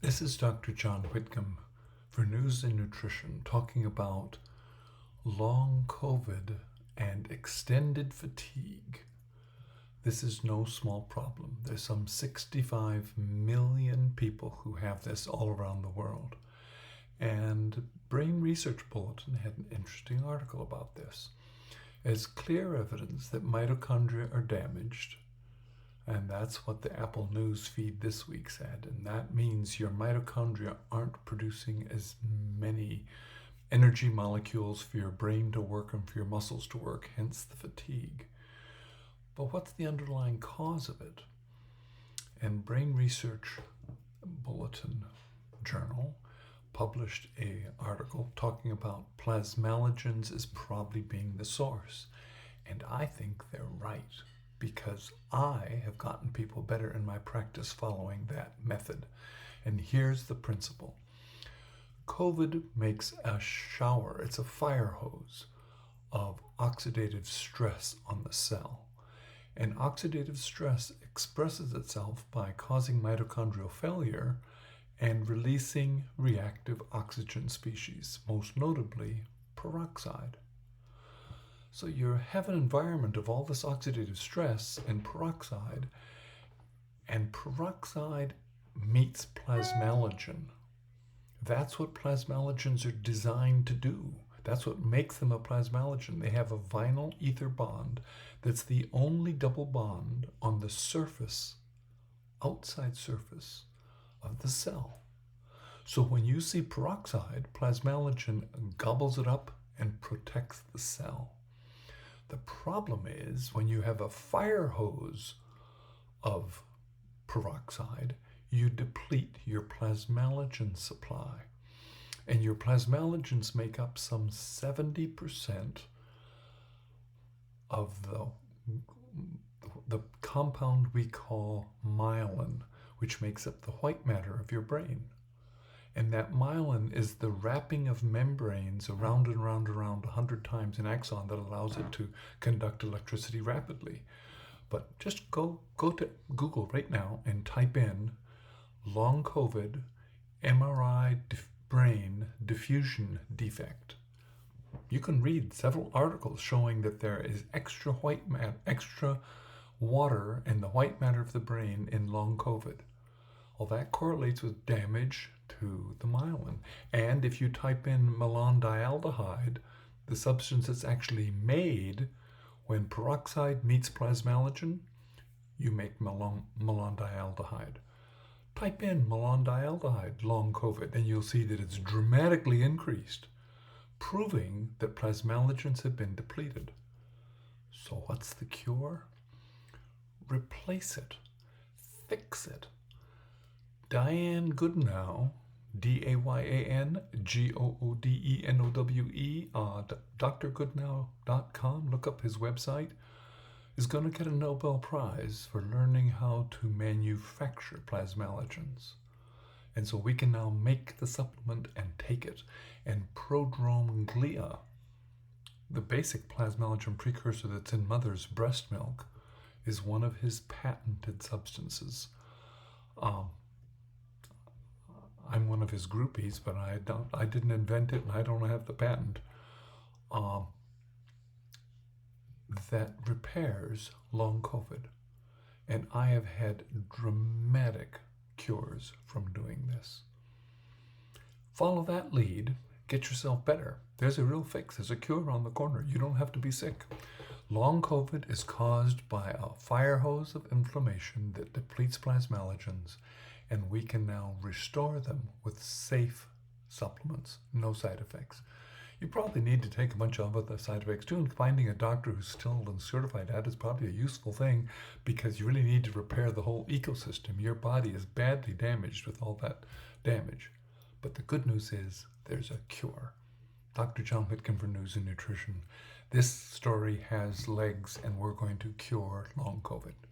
This is Dr. John Whitcomb for News and Nutrition, talking about long COVID and extended fatigue. This is no small problem. There's some 65 million people who have this all around the world. And Brain Research Bulletin had an interesting article about this. It's clear evidence that mitochondria are damaged, and that's what the Apple News feed this week said. And that means your mitochondria aren't producing as many energy molecules for your brain to work and for your muscles to work, hence the fatigue. But what's the underlying cause of it? And Brain Research Bulletin Journal published an article talking about plasmalogens as probably being the source. And I think they're right, because I have gotten people better in my practice following that method. And here's the principle. COVID makes a shower, it's a fire hose of oxidative stress on the cell. And oxidative stress expresses itself by causing mitochondrial failure and releasing reactive oxygen species, most notably peroxide. So you have an environment of all this oxidative stress and peroxide meets plasmalogen. That's what plasmalogens are designed to do. That's what makes them a plasmalogen. They have a vinyl ether bond that's the only double bond on the surface, outside surface of the cell. So when you see peroxide, plasmalogen gobbles it up and protects the cell. The problem is when you have a fire hose of peroxide, you deplete your plasmalogen supply. And your plasmalogens make up some 70% of the compound we call myelin, which makes up the white matter of your brain. And that myelin is the wrapping of membranes around and around 100 times an axon that allows it to conduct electricity rapidly. But just go to Google right now and type in long COVID MRI brain diffusion defect. You can read several articles showing that there is extra water in the white matter of the brain in long COVID. Well, that correlates with damage to the myelin. And if you type in malondialdehyde, the substance that's actually made when peroxide meets plasmalogen, you make malondialdehyde. Type in malondialdehyde long COVID, and you'll see that it's dramatically increased, proving that plasmalogens have been depleted. So what's the cure? Replace it. Fix it. Diane Goodenow, DayanGoodenowe, drgoodenow.com, look up his website, is going to get a Nobel Prize for learning how to manufacture plasmalogens. And so we can now make the supplement and take it. And prodrome glia, the basic plasmalogen precursor that's in mother's breast milk, is one of his patented substances. I'm one of his groupies, but I didn't invent it, and I don't have the patent. That repairs long COVID. And I have had dramatic cures from doing this. Follow that lead, get yourself better. There's a real fix, there's a cure around the corner. You don't have to be sick. Long COVID is caused by a fire hose of inflammation that depletes plasmalogens, and we can now restore them with safe supplements, no side effects. You probably need to take a bunch of other side effects too, and finding a doctor who's still certified at is probably a useful thing, because you really need to repair the whole ecosystem. Your body is badly damaged with all that damage. But the good news is there's a cure. Dr. John Whitcomb for News and Nutrition. This story has legs, and we're going to cure long COVID.